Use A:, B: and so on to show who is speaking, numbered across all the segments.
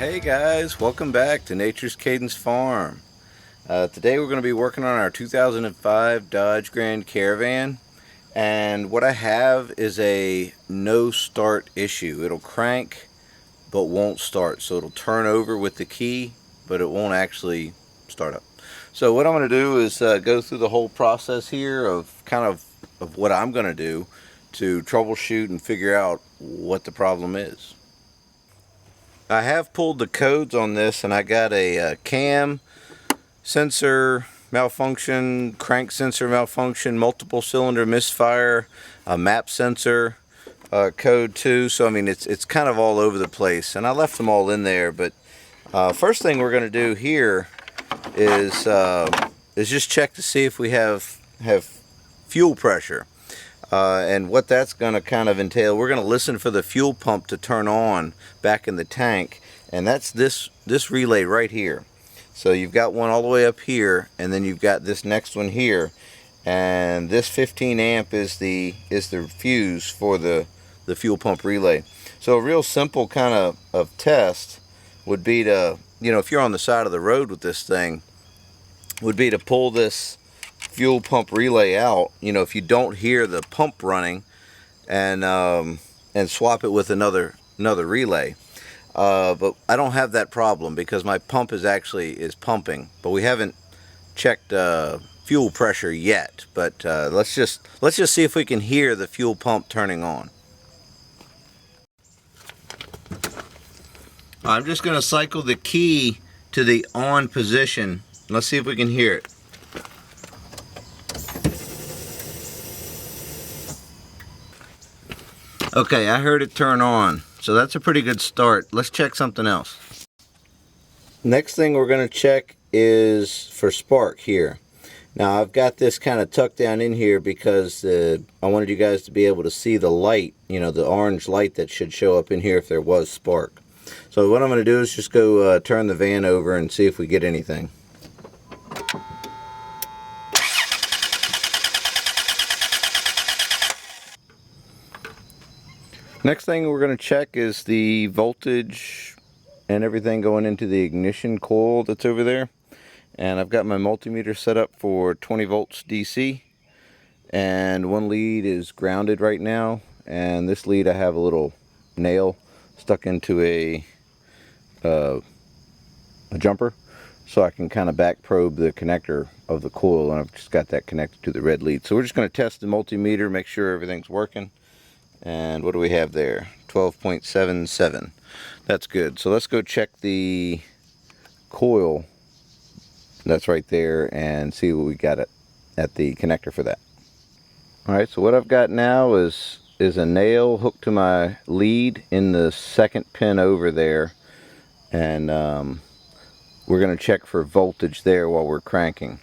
A: Hey guys, welcome back to Nature's Cadence Farm. Today we're going to be working on our 2005 Dodge Grand Caravan, and what I have is a no start issue. It'll crank but won't start, so it'll turn over with the key but it won't actually start up. So what I'm going to do is go through the whole process here of what I'm going to do to troubleshoot and figure out what the problem is. I have pulled the codes on this, and I got a cam sensor malfunction, crank sensor malfunction, multiple cylinder misfire, a map sensor code too. So I mean, it's kind of all over the place, and I left them all in there. But first thing we're going to do here is just check to see if we have fuel pressure. And what that's going to kind of entail, we're going to listen for the fuel pump to turn on back in the tank, and that's this relay right here. So you've got one all the way up here, and then you've got this next one here, and this 15 amp is the fuse for the fuel pump relay. So a real simple kind of test would be to, if you're on the side of the road with this thing, would be to pull this fuel pump relay out, if you don't hear the pump running, and swap it with another relay. But I don't have that problem because my pump is pumping, but we haven't checked fuel pressure yet. But let's just see if we can hear the fuel pump turning on. I'm just going to cycle the key to the on position. Let's see if we can hear it. Okay, I heard it turn on, so that's a pretty good start. Let's check something else. Next thing we're going to check is for spark here. Now I've got this kind of tucked down in here because I wanted you guys to be able to see the light, the orange light that should show up in here if there was spark. So what I'm going to do is just go turn the van over and see if we get anything. Next thing we're going to check is the voltage and everything going into the ignition coil that's over there. And I've got my multimeter set up for 20 volts DC. And one lead is grounded right now. And this lead I have a little nail stuck into a jumper. So I can kind of back probe the connector of the coil. And I've just got that connected to the red lead. So we're just going to test the multimeter, make sure everything's working. And what do we have there? 12.77. That's good. So let's go check the coil that's right there and see what we got at the connector for that. Alright, so what I've got now is a nail hooked to my lead in the second pin over there. And we're going to check for voltage there while we're cranking.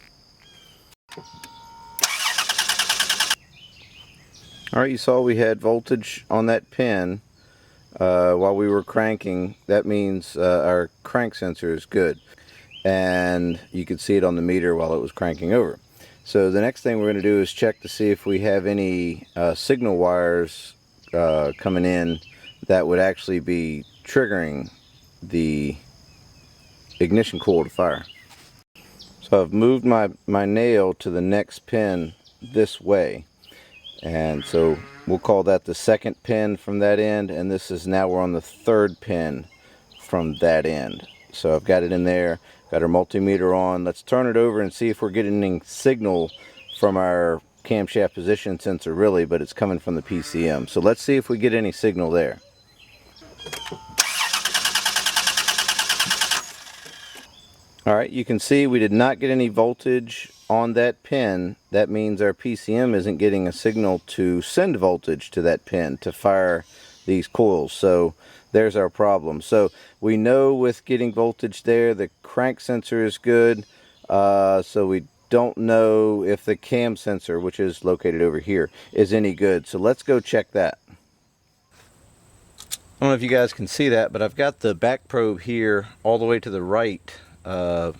A: Alright, you saw we had voltage on that pin while we were cranking. That means our crank sensor is good. And you could see it on the meter while it was cranking over. So the next thing we're going to do is check to see if we have any signal wires coming in that would actually be triggering the ignition coil to fire. So I've moved my nail to the next pin this way. And so we'll call that the second pin from that end, and this is now we're on the third pin from that end. So I've got it in there, got our multimeter on. Let's turn it over and see if we're getting any signal from our camshaft position sensor really, but it's coming from the PCM. So let's see if we get any signal there. Alright, you can see we did not get any voltage on that pin. That means our PCM isn't getting a signal to send voltage to that pin to fire these coils. So there's our problem. So we know with getting voltage there, the crank sensor is good. So we don't know if the cam sensor, which is located over here, is any good. So let's go check that. I don't know if you guys can see that, but I've got the back probe here all the way to the right. All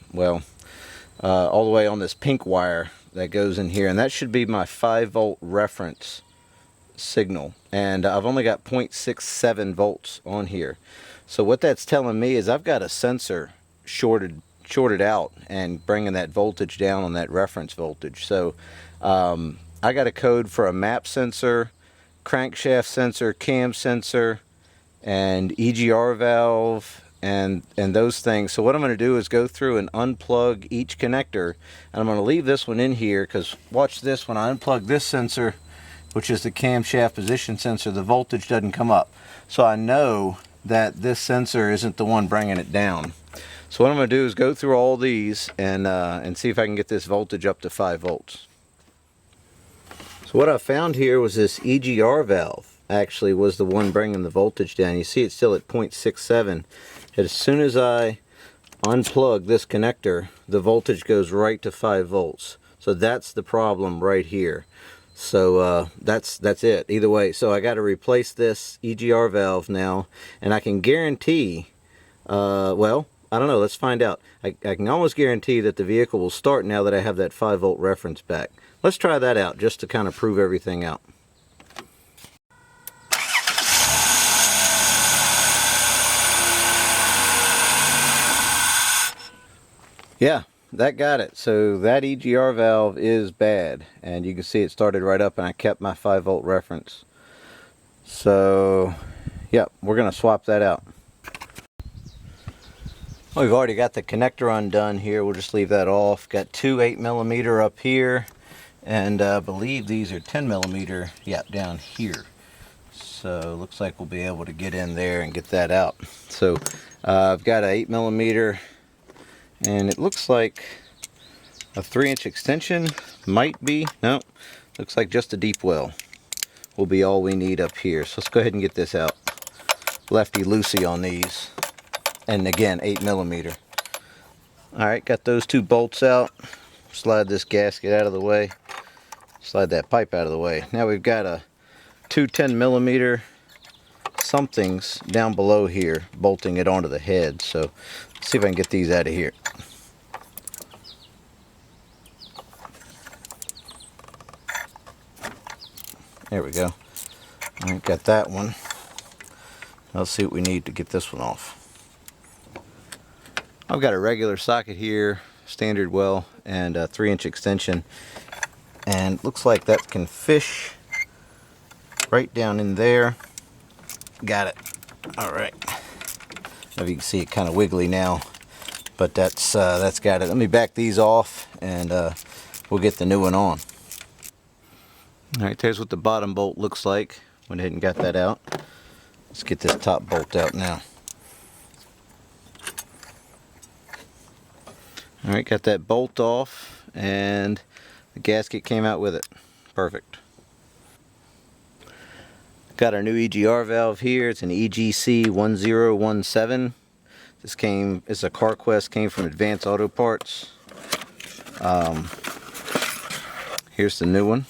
A: the way on this pink wire that goes in here, and that should be my 5-volt reference signal, and I've only got 0.67 volts on here. So what that's telling me is I've got a sensor shorted out and bringing that voltage down on that reference voltage. So I got a code for a map sensor, crankshaft sensor, cam sensor, and EGR valve, and those things. So what I'm going to do is go through and unplug each connector, and I'm going to leave this one in here because watch this, when I unplug this sensor, which is the camshaft position sensor, the voltage doesn't come up. So I know that this sensor isn't the one bringing it down. So what I'm going to do is go through all these and see if I can get this voltage up to 5 volts. So what I found here was this EGR valve actually was the one bringing the voltage down. You see it's still at 0.67. As soon as I unplug this connector, the voltage goes right to 5 volts. So that's the problem right here. So that's it. Either way, so I got to replace this EGR valve now, and I can guarantee, well, I don't know, let's find out. I can almost guarantee that the vehicle will start now that I have that 5 volt reference back. Let's try that out just to kind of prove everything out. Yeah, that got it. So that EGR valve is bad, and you can see it started right up and I kept my 5 volt reference. So yeah, we're going to swap that out. Well, we've already got the connector undone here. We'll just leave that off. Got two 8mm up here, and I believe these are 10mm, yeah, down here. So looks like we'll be able to get in there and get that out. So I've got an 8mm, and it looks like a 3-inch extension. Might be, no, looks like just a deep well will be all we need up here. So let's go ahead and get this out. Lefty loosey on these, and again 8mm. Alright, got those two bolts out. Slide this gasket out of the way, slide that pipe out of the way. Now we've got a two 10mm somethings down below here bolting it onto the head. So let's see if I can get these out of here. There we go. Alright, got that one. Let's see what we need to get this one off. I've got a regular socket here, standard well, and a 3-inch extension, and looks like that can fish right down in there. Got it. Alright. I don't know if you can see it kind of wiggly now, but that's got it. Let me back these off, and we'll get the new one on. Alright, there's what the bottom bolt looks like. Went ahead and got that out. Let's get this top bolt out now. Alright, got that bolt off, and the gasket came out with it. Perfect. Got our new EGR valve here. It's an EGC 1017. This it's a CarQuest, came from Advanced Auto Parts. Here's the new one.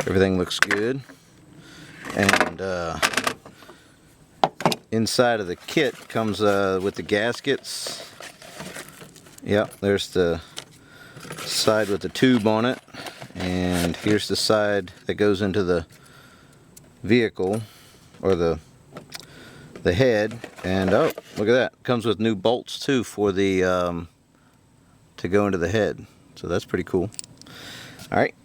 A: Everything looks good. And inside of the kit comes with the gaskets. Yep, there's the side with the tube on it, and here's the side that goes into the vehicle, or the head. And oh, look at that, comes with new bolts too for the to go into the head. So that's pretty cool. All right,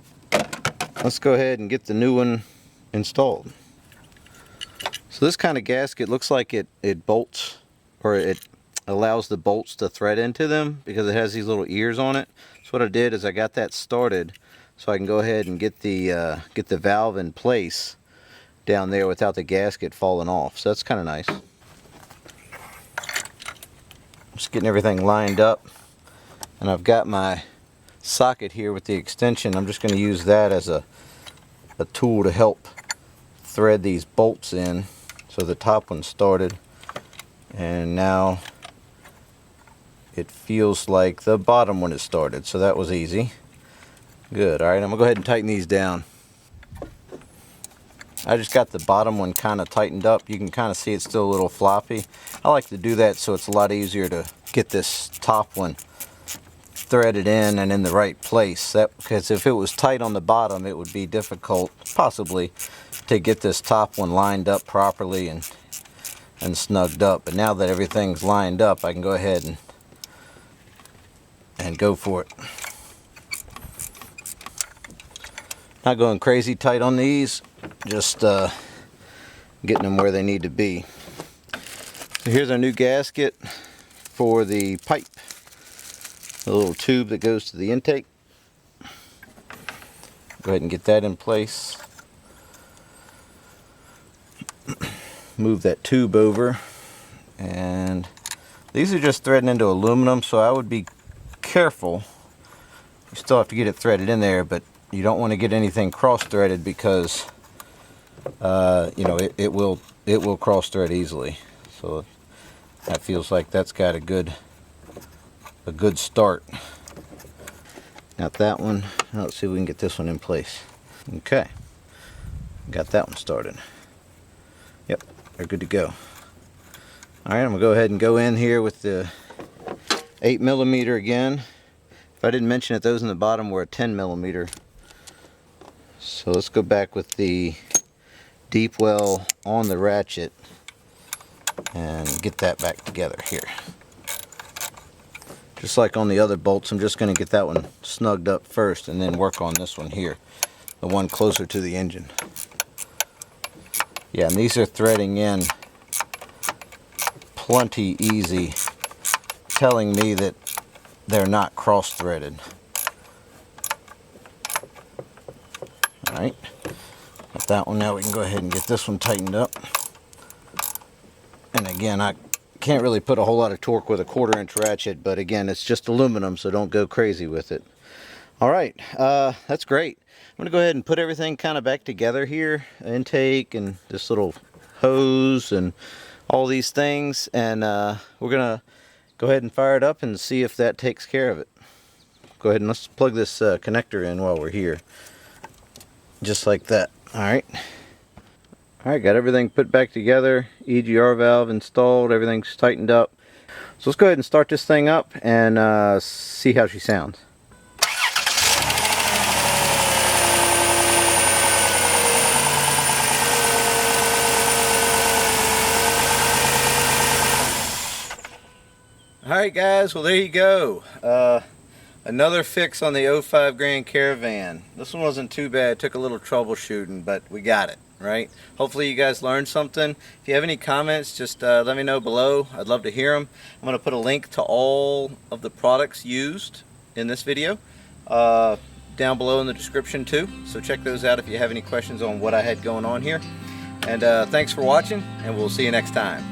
A: let's go ahead and get the new one installed. So this kind of gasket looks like it bolts, or it allows the bolts to thread into them because it has these little ears on it. So what I did is I got that started so I can go ahead and get the valve in place down there without the gasket falling off. So that's kind of nice. Just getting everything lined up, and I've got my socket here with the extension. I'm just going to use that as a tool to help thread these bolts in. So the top one started, and now it feels like the bottom one is started, so that was easy. Good. Alright, I'm going to go ahead and tighten these down. I just got the bottom one kind of tightened up. You can kind of see it's still a little floppy. I like to do that so it's a lot easier to get this top one threaded in and in the right place. Because if it was tight on the bottom, it would be difficult, possibly, to get this top one lined up properly and and snugged up. But now that everything's lined up, I can go ahead and go for it. Not going crazy tight on these, just getting them where they need to be. So here's our new gasket for the pipe, the little tube that goes to the intake. Go ahead and get that in place. Move that tube over, and these are just threading into aluminum, so I would be careful. You still have to get it threaded in there, but you don't want to get anything cross-threaded because you know, it will cross-thread easily. So that feels like that's got a good start. Got that one. Now let's see if we can get this one in place. Okay, got that one started. Yep, they're good to go. All right, I'm gonna go ahead and go in here with the 8mm again. If I didn't mention it, those in the bottom were a 10mm. So let's go back with the deep well on the ratchet and get that back together here. Just like on the other bolts, I'm just going to get that one snugged up first and then work on this one here, the one closer to the engine. Yeah, and these are threading in plenty easy, telling me that they're not cross-threaded. Alright, got that one. Now we can go ahead and get this one tightened up. And again, I can't really put a whole lot of torque with a 1/4-inch ratchet, but again, it's just aluminum, so don't go crazy with it. Alright, that's great. I'm going to go ahead and put everything kind of back together here. Intake and this little hose and all these things, and we're going to go ahead and fire it up and see if that takes care of it. Go ahead and let's plug this connector in while we're here. Just like that. Alright. Alright, got everything put back together. EGR valve installed. Everything's tightened up. So let's go ahead and start this thing up and see how she sounds. Alright guys, well there you go. Another fix on the 05 Grand Caravan. This one wasn't too bad. It took a little troubleshooting, but we got it, right? Hopefully you guys learned something. If you have any comments, just let me know below. I'd love to hear them. I'm going to put a link to all of the products used in this video down below in the description too. So check those out if you have any questions on what I had going on here. And thanks for watching, and we'll see you next time.